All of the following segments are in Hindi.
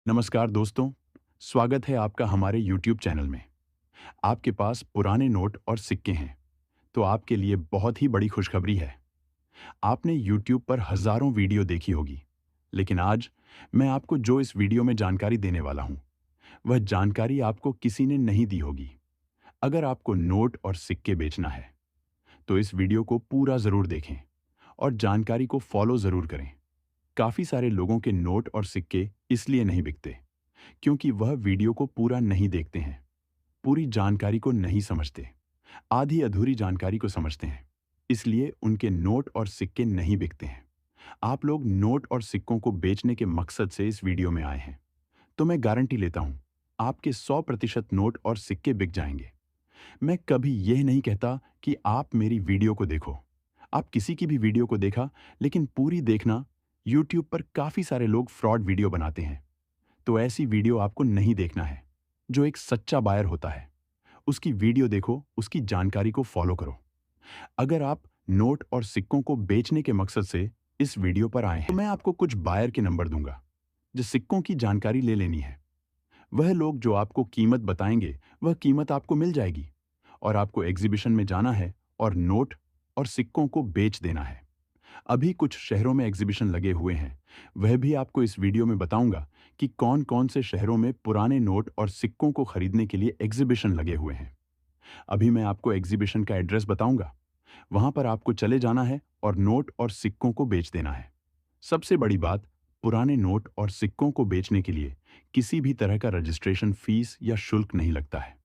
नमस्कार दोस्तों, स्वागत है आपका हमारे YouTube चैनल में। आपके पास पुराने नोट और सिक्के हैं, तो आपके लिए बहुत ही बड़ी खुशखबरी है। आपने YouTube पर हजारों वीडियो देखी होगी, लेकिन आज मैं आपको जो इस वीडियो में जानकारी देने वाला हूँ, वह जानकारी आपको किसी ने नहीं दी होगी। अगर आपको नोट और सिक्के बेचना है, तो इस वीडियो को पूरा जरूर देखें और जानकारी को फॉलो जरूर करें। काफी सारे लोगों के नोट और सिक्के इसलिए नहीं बिकते क्योंकि वह वीडियो को पूरा नहीं देखते हैं, पूरी जानकारी को नहीं समझते, आधी अधूरी जानकारी को समझते हैं। इसलिए उनके नोट और सिक्के नहीं बिकते हैं। आप लोग नोट और सिक्कों को बेचने के मकसद से इस वीडियो में आए हैं, तो मैं गारंटी लेता हूं आपके 100% नोट और सिक्के बिक जाएंगे। मैं कभी यह नहीं कहता कि आप मेरी वीडियो को देखो। आप किसी की भी वीडियो को देखा, लेकिन पूरी देखना। यूट्यूब पर काफी सारे लोग फ्रॉड वीडियो बनाते हैं, तो ऐसी वीडियो आपको नहीं देखना है। जो एक सच्चा बायर होता है, उसकी वीडियो देखो, उसकी जानकारी को फॉलो करो। अगर आप नोट और सिक्कों को बेचने के मकसद से इस वीडियो पर आए हैं, तो मैं आपको कुछ बायर के नंबर दूंगा। जो सिक्कों की जानकारी ले लेनी है, वह लोग जो आपको कीमत बताएंगे, वह कीमत आपको मिल जाएगी। और आपको एग्जीबिशन में जाना है और नोट और सिक्कों को बेच देना है। अभी कुछ शहरों में एग्जीबिशन लगे हुए हैं, वह भी आपको इस वीडियो में बताऊंगा कि कौन कौन से शहरों में पुराने नोट और सिक्कों को खरीदने के लिए एग्जीबिशन लगे हुए हैं। अभी मैं आपको एग्जीबिशन का एड्रेस बताऊंगा, वहां पर आपको चले जाना है और नोट और सिक्कों को बेच देना है। सबसे बड़ी बात, पुराने नोट और सिक्कों को बेचने के लिए किसी भी तरह का रजिस्ट्रेशन फीस या शुल्क नहीं लगता है।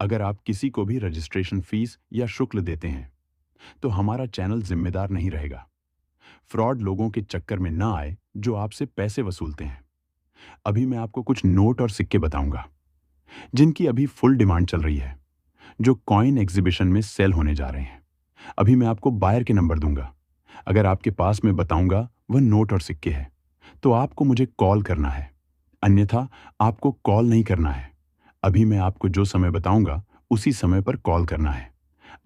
अगर आप किसी को भी रजिस्ट्रेशन फीस या शुल्क देते हैं, तो हमारा चैनल जिम्मेदार नहीं रहेगा। फ्रॉड लोगों के चक्कर में ना आए जो आपसे पैसे वसूलते हैं। अभी मैं आपको कुछ नोट और सिक्के बताऊंगा जिनकी अभी फुल डिमांड चल रही है, जो कॉइन एग्जीबिशन में सेल होने जा रहे हैं। अभी मैं आपको बायर के नंबर दूंगा। अगर आपके पास मैं बताऊंगा वह नोट और सिक्के हैं, तो आपको मुझे कॉल करना है, अन्यथा आपको कॉल नहीं करना है। अभी मैं आपको जो समय बताऊंगा उसी समय पर कॉल करना है।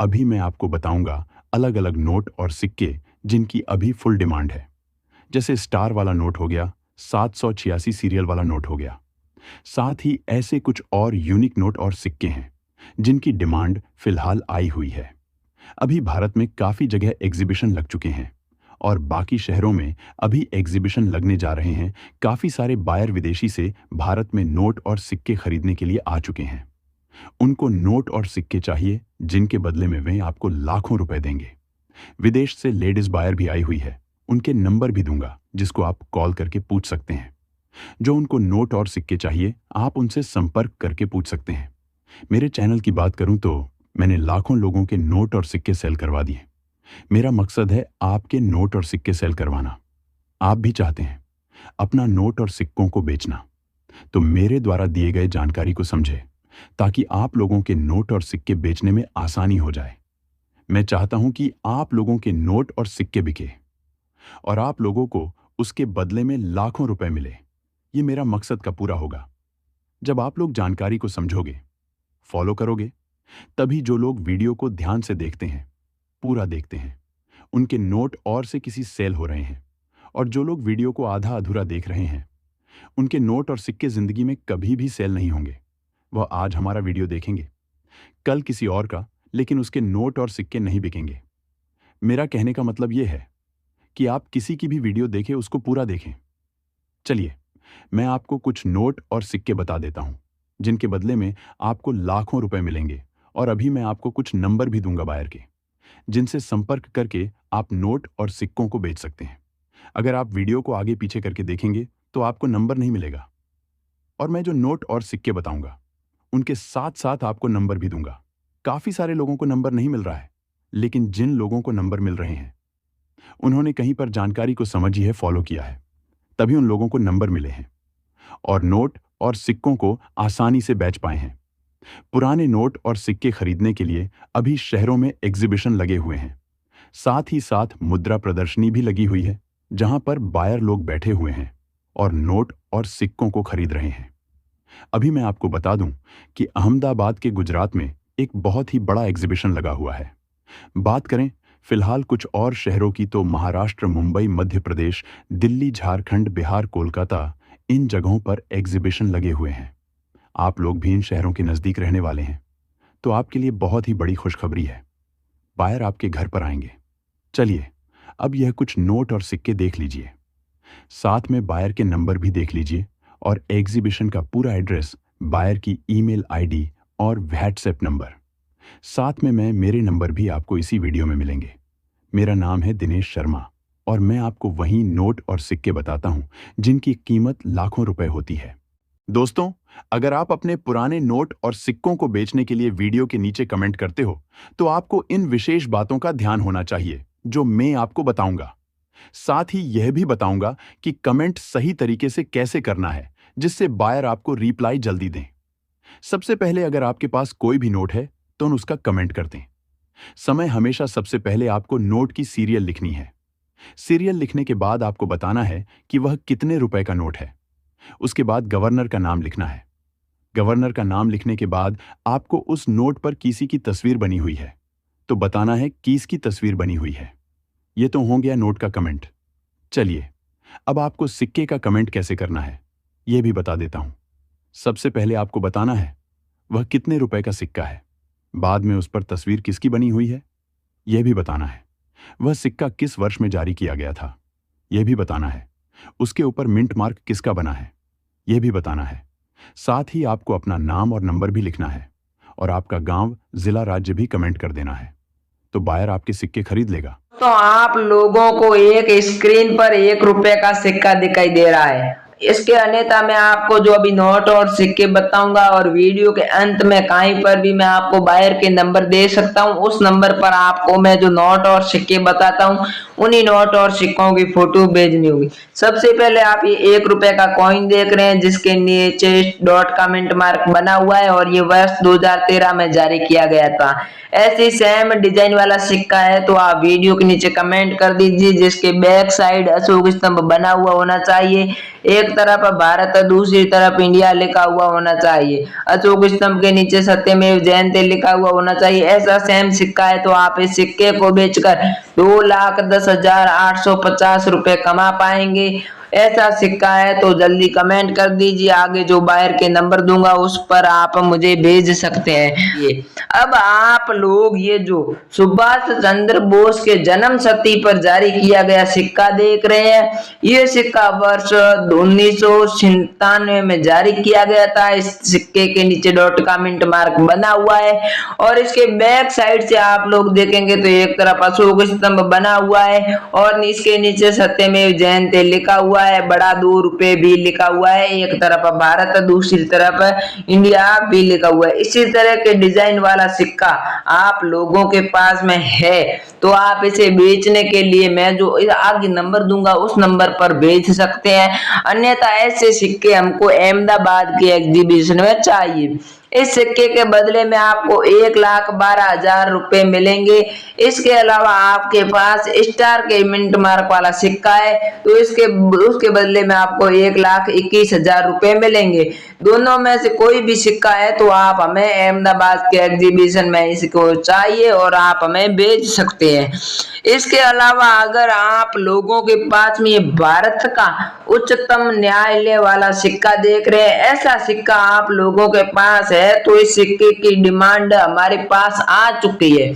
अभी मैं आपको बताऊंगा अलग अलग नोट और सिक्के जिनकी अभी फुल डिमांड है। जैसे स्टार वाला नोट हो गया, 786 सीरियल वाला नोट हो गया। साथ ही ऐसे कुछ और यूनिक नोट और सिक्के हैं जिनकी डिमांड फिलहाल आई हुई है। अभी भारत में काफी जगह एग्जीबिशन लग चुके हैं और बाकी शहरों में अभी एग्जीबिशन लगने जा रहे हैं। काफी सारे बायर विदेशी से भारत में नोट और सिक्के खरीदने के लिए आ चुके हैं। उनको नोट और सिक्के चाहिए जिनके बदले में वे आपको लाखों रुपए देंगे। विदेश से लेडीज बायर भी आई हुई है, उनके नंबर भी दूंगा जिसको आप कॉल करके पूछ सकते हैं। जो उनको नोट और सिक्के चाहिए, आप उनसे संपर्क करके पूछ सकते हैं। मेरे चैनल की बात करूं तो मैंने लाखों लोगों के नोट और सिक्के सेल करवा दिए। मेरा मकसद है आपके नोट और सिक्के सेल करवाना। आप भी चाहते हैं अपना नोट और सिक्कों को बेचना, तो मेरे द्वारा दिए गए जानकारी को समझे, ताकि आप लोगों के नोट और सिक्के बेचने में आसानी हो जाए। मैं चाहता हूं कि आप लोगों के नोट और सिक्के बिके और आप लोगों को उसके बदले में लाखों रुपए मिले। ये मेरा मकसद का पूरा होगा। जब आप लोग जानकारी को समझोगे, फॉलो करोगे, तभी जो लोग वीडियो को ध्यान से देखते हैं, पूरा देखते हैं, उनके नोट और से किसी सेल हो रहे हैं। और जो लोग वीडियो को आधा अधूरा देख रहे हैं, उनके नोट और सिक्के जिंदगी में कभी भी सेल नहीं होंगे। वह आज हमारा वीडियो देखेंगे, कल किसी और का, लेकिन उसके नोट और सिक्के नहीं बिकेंगे। मेरा कहने का मतलब यह है कि आप किसी की भी वीडियो देखें, उसको पूरा देखें। चलिए, मैं आपको कुछ नोट और सिक्के बता देता हूं जिनके बदले में आपको लाखों रुपए मिलेंगे। और अभी मैं आपको कुछ नंबर भी दूंगा बायर के, जिनसे संपर्क करके आप नोट और सिक्कों को बेच सकते हैं। अगर आप वीडियो को आगे पीछे करके देखेंगे तो आपको नंबर नहीं मिलेगा। और मैं जो नोट और सिक्के बताऊंगा उनके साथ साथ आपको नंबर भी दूंगा। काफी सारे लोगों को नंबर नहीं मिल रहा है, लेकिन जिन लोगों को नंबर मिल रहे हैं, उन्होंने कहीं पर जानकारी को समझी है, फॉलो किया है, तभी उन लोगों को नंबर मिले हैं और नोट और सिक्कों को आसानी से बेच पाए हैं। पुराने नोट और सिक्के खरीदने के लिए अभी शहरों में एग्जीबिशन लगे हुए हैं। साथ ही साथ मुद्रा प्रदर्शनी भी लगी हुई है, जहां पर बायर लोग बैठे हुए हैं और नोट और सिक्कों को खरीद रहे हैं। अभी मैं आपको बता दूं कि अहमदाबाद के गुजरात में एक बहुत ही बड़ा एग्जीबिशन लगा हुआ है। बात करें फिलहाल कुछ और शहरों की, तो महाराष्ट्र, मुंबई, मध्य प्रदेश, दिल्ली, झारखंड, बिहार, कोलकाता, इन जगहों पर एग्जीबिशन लगे हुए हैं। आप लोग भी इन शहरों के नज़दीक रहने वाले हैं, तो आपके लिए बहुत ही बड़ी खुशखबरी है। बायर आपके घर पर आएंगे। चलिए, अब यह कुछ नोट और सिक्के देख लीजिए। साथ में बायर के नंबर भी देख लीजिए और एग्जीबिशन का पूरा एड्रेस, बायर की ईमेल आईडी और व्हाट्सएप नंबर। साथ में मेरे नंबर भी आपको इसी वीडियो में मिलेंगे। मेरा नाम है दिनेश शर्मा और मैं आपको वही नोट और सिक्के बताता हूं जिनकी कीमत लाखों रुपए होती है। दोस्तों, अगर आप अपने पुराने नोट और सिक्कों को बेचने के लिए वीडियो के नीचे कमेंट करते हो, तो आपको इन विशेष बातों का ध्यान होना चाहिए जो मैं आपको बताऊंगा। साथ ही यह भी बताऊंगा कि कमेंट सही तरीके से कैसे करना है, जिससे बायर आपको रिप्लाई जल्दी दें। सबसे पहले अगर आपके पास कोई भी नोट है तो उसका कमेंट कर दें। समय हमेशा सबसे पहले आपको नोट की सीरियल लिखनी है। सीरियल लिखने के बाद आपको बताना है कि वह कितने रुपए का नोट है। उसके बाद गवर्नर का नाम लिखना है। गवर्नर का नाम लिखने के बाद आपको उस नोट पर किसी की तस्वीर बनी हुई है तो बताना है किसकी तस्वीर बनी हुई है। यह तो हो गया नोट का कमेंट। चलिए, अब आपको सिक्के का कमेंट कैसे करना है यह भी बता देता हूं। सबसे पहले आपको बताना है वह कितने रुपए का सिक्का है। बाद में उस पर तस्वीर किसकी बनी हुई है यह भी बताना है। वह सिक्का किस वर्ष में जारी किया गया था यह भी बताना है। उसके ऊपर मिंट मार्क किसका बना है यह भी बताना है। साथ ही आपको अपना नाम और नंबर भी लिखना है और आपका गांव, जिला, राज्य भी कमेंट कर देना है, तो बायर आपके सिक्के खरीद लेगा। तो आप लोगों को एक स्क्रीन पर 1 रुपए का सिक्का दिखाई दे रहा है। इसके अन्यथा मैं आपको जो अभी नोट और सिक्के बताऊंगा और वीडियो के अंत में कहीं पर भी मैं आपको बायर के नंबर दे सकता हूं। उस नंबर पर आपको मैं जो नोट और सिक्के बताता हूं उन्हीं नोट और सिक्कों की फोटो भेजनी होगी। सबसे पहले आप ये 1 रुपए का कॉइन देख रहे हैं जिसके नीचे डॉट का मिंट मार्क बना हुआ है और ये वर्ष 2013 में जारी किया गया था। ऐसी सेम डिजाइन वाला सिक्का है तो आप वीडियो के नीचे कमेंट कर दीजिए जिसके बैक साइड अशोक स्तंभ बना हुआ होना चाहिए। एक तरफ भारत और दूसरी तरफ इंडिया लिखा हुआ होना चाहिए। अशोक स्तंभ के नीचे सत्यमेव जयते लिखा हुआ होना चाहिए। ऐसा सेम सिक्का है तो आप इस सिक्के को बेचकर 2,10,850 रुपए कमा पाएंगे। ऐसा सिक्का है तो जल्दी कमेंट कर दीजिए। आगे जो बायर के नंबर दूंगा उस पर आप मुझे भेज सकते हैं। ये अब आप लोग ये जो सुभाष चंद्र बोस के जन्म शती पर जारी किया गया सिक्का देख रहे हैं, ये सिक्का वर्ष 1997 में जारी किया गया था। इस सिक्के के नीचे डॉट का मिंट मार्क बना हुआ है और इसके बैक साइड से आप लोग देखेंगे तो एक तरफ अशोक स्तंभ बना हुआ है और इसके नीचे सत्यमेव जयते लिखा हुआ है। बड़ा 2 रुपए भी लिखा हुआ है। एक तरफ भारत दूसरी तरफ इंडिया भी लिखा हुआ है। इसी तरह के डिजाइन वाला सिक्का आप लोगों के पास में है तो आप इसे बेचने के लिए मैं जो आगे नंबर दूंगा उस नंबर पर भेज सकते हैं। अन्यथा ऐसे सिक्के हमको अहमदाबाद के एग्जीबिशन में चाहिए। इस सिक्के के बदले में आपको 1,12,000 रुपए मिलेंगे। इसके अलावा आपके पास स्टार के मिंट मार्क वाला सिक्का है तो उसके बदले में आपको 1,21,000 रुपए मिलेंगे। दोनों में से कोई भी सिक्का है तो आप हमें अहमदाबाद के एग्जीबिशन में इसको चाहिए और आप हमें भेज सकते हैं। इसके अलावा अगर आप लोगों के पास में भारत का उच्चतम न्यायालय वाला सिक्का देख रहे हैं, ऐसा सिक्का आप लोगों के पास है तो इस सिक्के की डिमांड हमारे पास आ चुकी है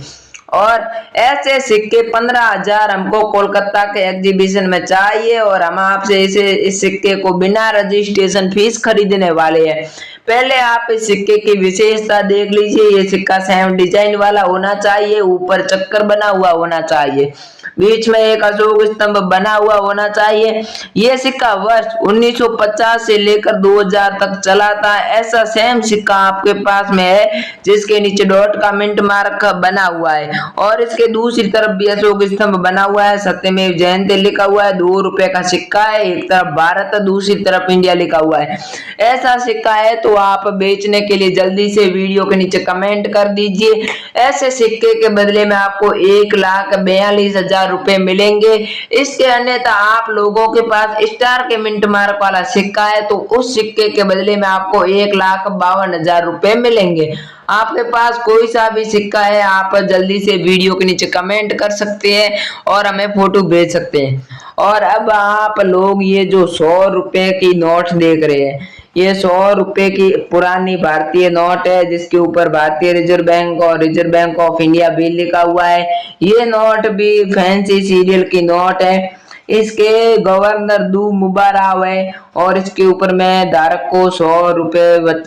और ऐसे सिक्के 15,000 हमको कोलकाता के एग्जीबिशन में चाहिए और हम आपसे इस सिक्के को बिना रजिस्ट्रेशन फीस खरीदने वाले हैं। पहले आप इस सिक्के की विशेषता देख लीजिए। ये सिक्का सेम डिजाइन वाला होना चाहिए, ऊपर चक्कर बना हुआ होना चाहिए, बीच में एक अशोक स्तंभ बना हुआ होना चाहिए। ये सिक्का वर्ष 1950 से लेकर 2000 तक चला था। ऐसा सेम सिक्का आपके पास में है जिसके नीचे डॉट का मिंट मार्क बना हुआ है और इसके दूसरी तरफ भी अशोक स्तंभ बना हुआ है, सत्यमेव जयते लिखा हुआ है। 2 रुपए का सिक्का है, एक तरफ भारत दूसरी तरफ इंडिया लिखा हुआ है। ऐसा सिक्का है तो आप बेचने के लिए जल्दी से वीडियो के नीचे कमेंट कर दीजिए। ऐसे सिक्के के बदले में आपको 1,42,000 रुपए मिलेंगे। इसके अन्यथा आप लोगों के पास स्टार के मिंट मार्क वाला सिक्का है तो उस सिक्के के बदले में आपको 1,52,000 रुपए मिलेंगे। आपके पास कोई सा भी सिक्का है आप जल्दी से वीडियो के नीचे कमेंट कर सकते हैं और हमें फोटो भेज सकते हैं। और अब आप लोग ये जो 100 रुपए की नोट देख रहे हैं, ये 100 रुपए की पुरानी भारतीय नोट है, जिसके ऊपर भारतीय रिजर्व बैंक और रिजर्व बैंक ऑफ इंडिया भी लिखा हुआ है। ये नोट भी फैंसी सीरियल की नोट है। इसके गवर्नर दू मुबारक है और इसके ऊपर मैं धारक को 100 रुपए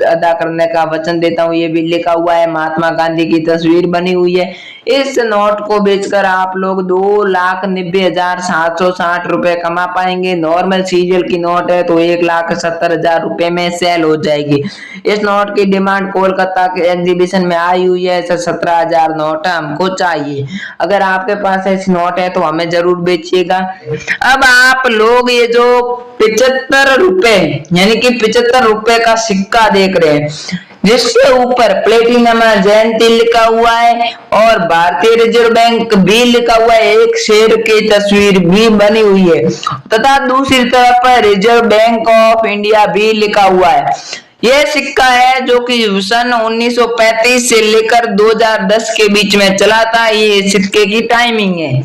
अदा करने का वचन देता हूँ, ये भी लिखा हुआ है। महात्मा गांधी की तस्वीर बनी हुई है। इस नोट को बेचकर आप लोग 2,90,760 रुपए कमा पाएंगे। नॉर्मल सीरियल की नोट है तो 1,70,000 रुपए में सेल हो जाएगी। इस नोट की डिमांड कोलकाता के एग्जीबिशन में आई हुई है। 17,000 नोट हमको चाहिए। अगर आपके पास ऐसी नोट है तो हमें जरूर बेचिएगा। अब आप लोग ये जो 75 रुपए यानी कि 75 रुपए का सिक्का देख रहे हैं, जिसके ऊपर प्लेटिनम जयंती लिखा हुआ है और भारतीय रिजर्व बैंक भी लिखा हुआ है, एक शेर की तस्वीर भी बनी हुई है तथा दूसरी तरफ पर रिजर्व बैंक ऑफ इंडिया भी लिखा हुआ है। यह सिक्का है जो कि सन 1935 से लेकर 2010 के बीच में चला था। ये सिक्के की टाइमिंग है।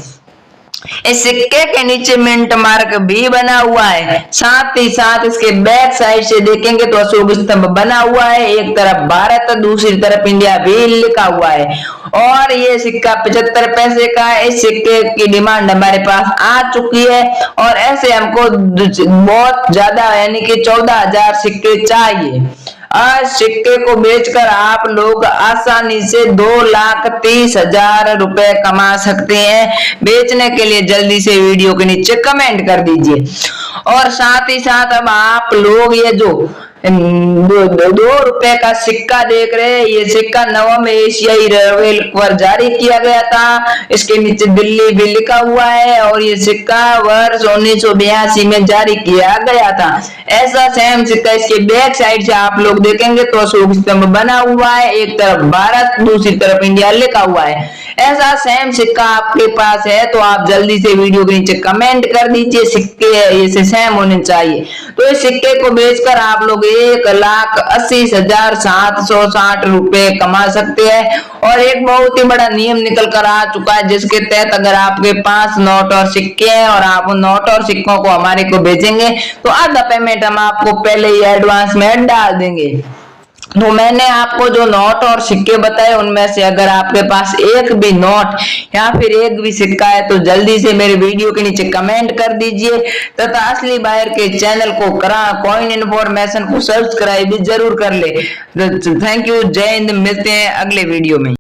इस सिक्के के नीचे मिंट मार्क भी बना हुआ है। साथ ही साथ इसके बैक साइड से देखेंगे तो अशोक स्तंभ बना हुआ है। एक तरफ भारत, दूसरी तरफ इंडिया भी लिखा हुआ है और ये सिक्का 75 पैसे का है। इस सिक्के की डिमांड हमारे पास आ चुकी है और ऐसे हमको बहुत ज्यादा यानी कि 14,000 सिक्के चाहिए। आज सिक्के को बेचकर आप लोग आसानी से 2,30,000 रुपए कमा सकते हैं। बेचने के लिए जल्दी से वीडियो के नीचे कमेंट कर दीजिए। और साथ ही साथ अब आप लोग ये जो 2 रुपए का सिक्का देख रहे हैं, ये सिक्का नवम एशियाई रेलवे पर जारी किया गया था। इसके नीचे दिल्ली भी लिखा हुआ है और ये सिक्का वर्ष 1982 में जारी किया गया था। ऐसा सेम सिक्का इसके बैक साइड से आप लोग देखेंगे तो अशोक स्तंभ बना हुआ है। एक तरफ भारत, दूसरी तरफ इंडिया लिखा हुआ है। ऐसा सेम सिक्का आपके पास है तो आप जल्दी से वीडियो के नीचे कमेंट कर दीजिए, सिक्के ऐसे सेम होने चाहिए। तो इस सिक्के को बेचकर आप लोग 1,80,760 रुपए कमा सकते हैं। और एक बहुत ही बड़ा नियम निकल कर आ चुका है, जिसके तहत अगर आपके पास नोट और सिक्के हैं और आप उन नोट और सिक्कों को हमारे को भेजेंगे तो आधा पेमेंट हम आपको पहले ही एडवांस में डाल देंगे। तो मैंने आपको जो नोट और सिक्के बताए उनमें से अगर आपके पास एक भी नोट या फिर एक भी सिक्का है तो जल्दी से मेरे वीडियो के नीचे कमेंट कर दीजिए तथा असली बायर के चैनल को कॉइन इन्फॉर्मेशन को सब्सक्राइब भी जरूर कर ले। थैंक यू, जय हिंद। मिलते हैं अगले वीडियो में।